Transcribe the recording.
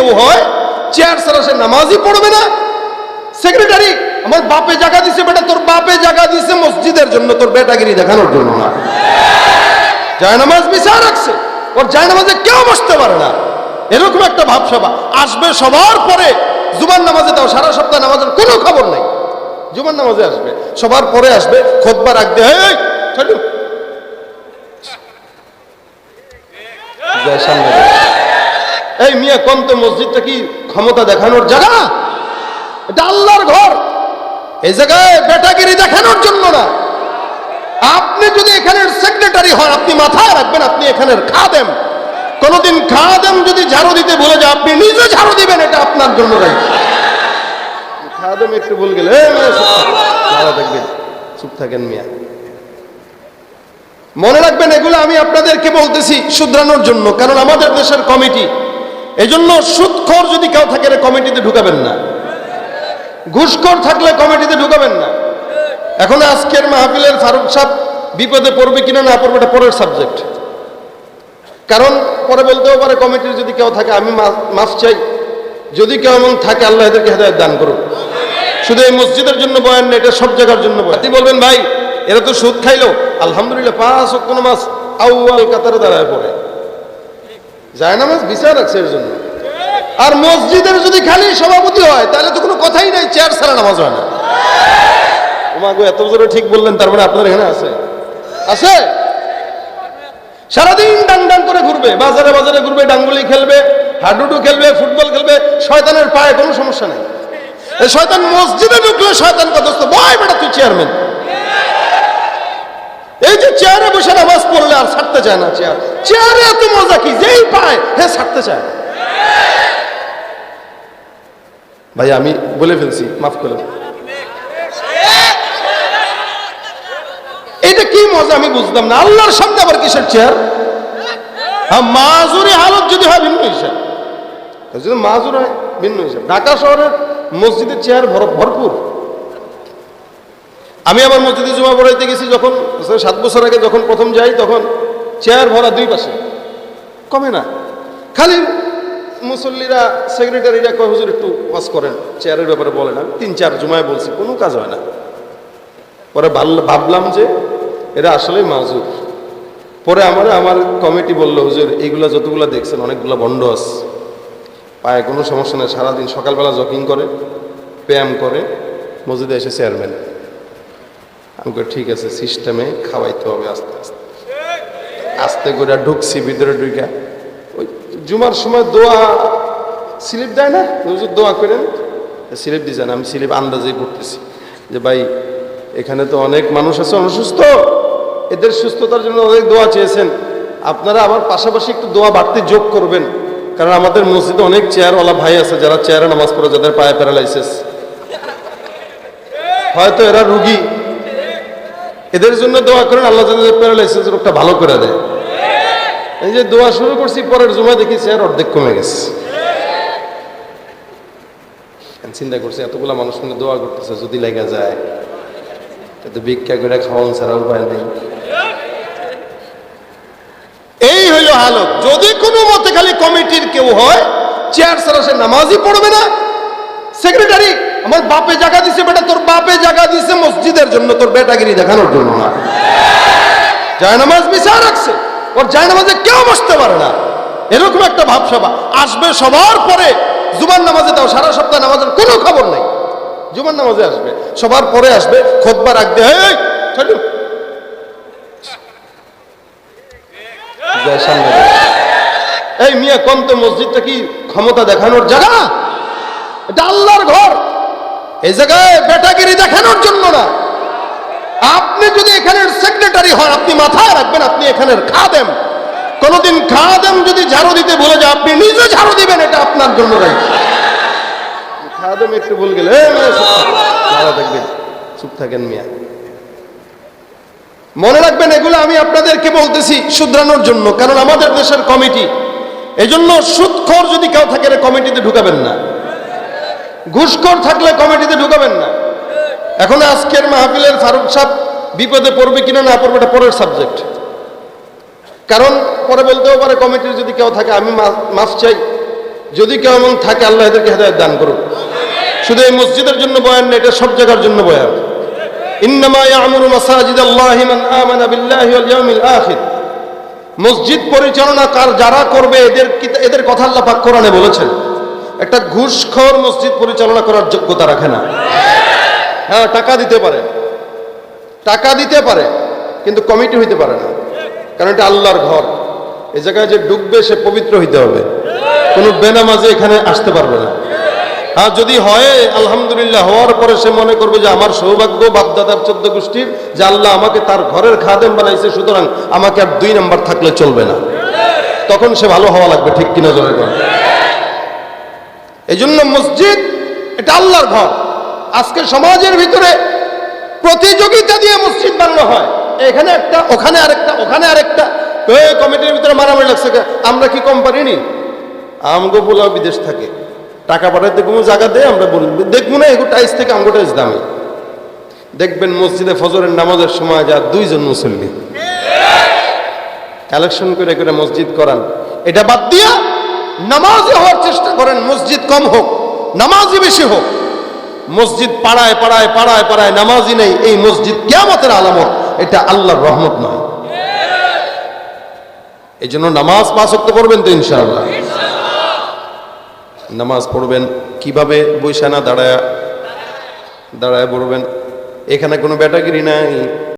কেউ হয়, চেয়ার ছাড়া সে নামাজই পড়বে না। সেক্রেটারি, আমার বাপে জায়গা দিছে, বেটা তোর বাপে জায়গা দিছে মসজিদের জন্য, তোর বেটাগিরি দেখানোর জন্য না। জায়নামাজ বিছায়া রাখছে, ওর জায়নামাজে কেউ বসতে পারে না, এরকম একটা ভাবসভা আসবে সবার পরে। জুমার নামাজে দাও, সারা সপ্তাহ নামাজের কোনো খবর নাই, জুমার নামাজে আসবে, সবার পরে আসবে, খুতবা রাখবে, এই মিয়া কোন তো মসজিদটা কি ক্ষমতা দেখানোর জায়গা? এটা আল্লাহর ঘর, এই জায়গায় বেটাগিরি দেখানোর জন্য না। আপনি যদি এখানের সেক্রেটারি হন, আপনি মাথায় রাখবেন আপনি এখানের খাদেম। কোনদিন খাদেম যদি ঝাড়ু দিতে ভুলে যায়, আপনি নিজে ঝাড়ু দিবেন, এটা আপনার জন্য দায়িত্ব। খাদেম একটু ভুল গেলে দেখবেন, চুপ থাকেন মিয়া। মনে রাখবেন, এগুলো আমি আপনাদেরকে বলতেছি শুধরানোর জন্য, কারণ আমাদের দেশের কমিটি, এজন্য সুদখোর যদি কেউ থাকে কমিটিতে ঢুকাবেন না, ঘুষখোর থাকলে কমিটিতে ঢুকাবেন না। এখন আজকের মাহফিলের ফারুক সাহেব বিপদে পড়বে কিনা না পড়বে এটা পরের সাবজেক্ট, কারণ পরে বলতেও পারে কমিটির যদি কেউ থাকে, আমি মাফ চাই যদি কেউ এমন থাকে, আল্লাহ এদেরকে হেদায়েত দান করুক। শুধু এই মসজিদের জন্য বয়ান না, এটা সব জায়গার জন্য বয়ান। আপনি বলবেন ভাই এরা তো সুদ খাইলো, আলহামদুলিল্লাহ 5 ওয়াক্ত নামাজ আউয়াল কাতারে দাঁড়ায় পড়ে, জায়নামাজ বিছায়া রাখছে এর জন্য। আর মসজিদের যদি খালি সভাপতি হয় তাহলে তো কোনো কথাই নাই, চেয়ার ছাড়া নামাজ হয় না। ওমাগো এত জোরে ঠিক বললেন, তার মানে আপনার এখানে আছে আছে সারাদিন ডাং ডাং করে ঘুরবে, বাজারে বাজারে ঘুরবে, ডাঙ্গুলি খেলবে, হাডুডু খেলবে, ফুটবল খেলবে, শয়তানের পায়ে কোনো সমস্যা নেই। এই শয়তান মসজিদে ঢুকলে শয়তান কতস্ত, বয় বেটা তুই চেয়ারম্যান। এই যে চেয়ারে বসে নামাজ পড়লে আর ছাড়তে চায় না, চেয়ারে এত মজা কি, যেই পায় হে ছাড়তে চায়। ভাই আমি বলে ফেলছি, মাফ করলেন। এটা কি মজা আমি বুঝলাম না, আল্লাহর সামনে আবার কিসের চেয়ার? হ্যাঁ, মাজুরি হালত যদি হয় ভিন্ন হিসাব, যদি মাজুর হয় ভিন্ন হিসাব। ঢাকা শহরের মসজিদের চেয়ার ভরপুর। আমি আমার মসজিদে জুমা পড়াইতে গেছি যখন 7 বছর আগে, যখন প্রথম যাই তখন চেয়ার ভরা দুই পাশে, কমে না। খালি মুসল্লিরা, সেক্রেটারিরা কয় হুজুর একটু ওয়াজ করেন, চেয়ারের ব্যাপারে বলেন। আমি 3-4 জুমায় বলছি, কোনো কাজ হয় না। পরে ভাবলাম যে এরা আসলেই মাজুর। পরে আমার কমিটি বলল, হুজুর এইগুলা যতগুলা দেখছেন অনেকগুলা ভণ্ড আছে, পায়ে কোনো সমস্যা নেই, সারাদিন সকালবেলা জগিং করে, ব্যায়াম করে, মসজিদে এসে চেয়ারম্যান। আমি ঠিক আছে, সিস্টেমে খাওয়াইতে হবে আস্তে আস্তে। আস্তে করে ঢুকছি ভিতরে, ঢুকা ওই জুমার সময় দোয়া স্লিপ দেয় না, হুজুর দোয়া করেন, স্লিপ দিয়েছেন। আমি স্লিপ আন্দাজেই পড়তেছি যে ভাই এখানে তো অনেক মানুষ আছে অসুস্থ, এদের সুস্থতার জন্য অনেক দোয়া চেয়েছেন, আপনারা আবার পাশাপাশি একটু দোয়া বাড়তি যোগ করবেন, কারণ আমাদের মসজিদে অনেক চেয়ারওয়ালা ভাই আছে যারা চেয়ারে নামাজ পড়ে, যাদের পায়ে প্যারালাইসিস, হয়তো এরা রুগী, এদের জন্য দোয়া করেন, আল্লাহ যাদের প্যারালাইসিস রোগটা ভালো করে দেয়। এই যে দোয়া শুরু করছি, পরের জুমায় দেখি চেয়ার অর্ধেক কমে গেছে। চিন্তা করছি এতগুলা মানুষ মিলে দোয়া করতেছে, যদি লেগে যায় তো ভিক্ষা করে খাওয়ান ছাড়া উপায় নেই। এই হইল হালত। যদি কোনো মতে খালি কমিটির কেউ হয়, চেয়ার ছাড়া সে নামাজই পড়বে না। সেক্রেটারি, আমার বাপে জায়গা দিছে, বেটা তোর বাপে জায়গা দিছে মসজিদের জন্য, তোর বেটাগিরি দেখানোর জন্য না। জায়নামাজ বিছায়া রাখছে, ওর জায়নামাজে কেউ বসতে পারে না, এরকম একটা ভাবসভা আসবে সবার পরে। জুমার নামাজে দাও, সারা সপ্তাহ নামাজের কোনো খবর নাই, জুমার নামাজে আসবে, সবার পরে আসবে, খুতবা রাখবে, এই মিয়া কোন তো মসজিদটা কি ক্ষমতা দেখানোর জায়গা? এটা আল্লাহর ঘর, এই জায়গায় বেটাগিরি দেখানোর জন্য না। আপনি যদি এখানের সেক্রেটারি হন, আপনি মাথায় রাখবেন আপনি এখানের খাদেম। কোনদিন খাদেম যদি ঝাড়ু দিতে ভুলে যায়, আপনি নিজে ঝাড়ু দিবেন, এটা আপনার জন্য দায়িত্ব। খাদেম একটু ভুল গেলে দেখবেন, চুপ থাকেন মিয়া। মনে রাখবেন, এগুলো আমি আপনাদেরকে বলতেছি শুধরানোর জন্য, কারণ আমাদের দেশের কমিটি, এজন্য সুদখোর যদি কেউ থাকে কমিটিতে ঢুকাবেন না, ঘুষখোর থাকলে কমিটিতে ঢুকাবেন না। এখন আজকের মাহফিলের ফারুক সাহেব বিপদে পড়বে কিনা না পড়বে এটা পরের সাবজেক্ট, কারণ পরে বলতেও পারে কমিটির যদি কেউ থাকে, আমি মাফ চাই যদি কেউ এমন থাকে আল্লাহ এদেরকে হেদায়েত দান করুক। শুধু এই মসজিদের জন্য বয়ান না, এটা সব জায়গার জন্য বয়ান। ইন্নামা ইয়ামুরু মাসাজিদাল্লাহি মান আমানা বিল্লাহি ওয়াল ইয়াউমিল আখির। মসজিদ পরিচালনা যারা করবে এদের কথা আল্লাহ পাক কোরআনে বলেছেন। একটা ঘুষখোর মসজিদ পরিচালনা করার যোগ্যতা রাখে না। হ্যাঁ, টাকা দিতে পারে কিন্তু কমিটি হইতে পারে না, কারণ এটা আল্লাহর ঘর। এই জায়গায় যে ডুববে সে পবিত্র হইতে হবে, কোনো বেনামাজি এখানে আসতে পারবে না। হ্যাঁ, যদি হয় আলহামদুলিল্লাহ, হওয়ার পরে সে মনে করবে যে আমার সৌভাগ্য বাপদাদার 14 গোষ্ঠীর যে আল্লাহ আমাকে তার ঘরের খাদেম বানাইছে, সুতরাং আমাকে আর 2 নাম্বার থাকলে চলবে না। তখন সে ভালো হওয়া লাগবে, ঠিক কিনা জোরে বলেন। এই জন্য মসজিদ এটা আল্লাহর ঘর। আজকে সমাজের ভিতরে প্রতিযোগিতা দিয়ে মসজিদ বানানো হয়, এখানে একটা, ওখানে আরেকটা, ওখানে আরেকটা। কমিটির ভিতরে মারামারি লাগছে, আমরা কি কম পারিনি? আমগো বলা বিদেশ থাকে, টাকা পাঠাইতে কোনো জায়গা দেয়, আমরা বলবো দেখবো না এগো টাইস থেকে আমগো টাইস দামি। দেখবেন মসজিদে ফজরের নামাজের সময় যা 2 জন মুসল্লি কালেকশন করে করে মসজিদ করান। এটা বাদ দিয়া নামাজি হওয়ার চেষ্টা করেন। মসজিদ কম হোক, নামাজি বেশি হোক। মসজিদ পাড়ায় পাড়ায় পাড়ায় পাড়ায় নামাজি নেই, এই মসজিদ কিয়ামতের আলামত, এটা আল্লাহর রহমত নয়। এই জন্য নামাজ 5 ওয়াক্ত পড়বেন তো ইনশাআল্লাহ। নামাজ পড়বেন কিভাবে? বৈশানা দাঁড়ায় পড়বেন। এখানে কোনো ব্যাটাগিরি নাই।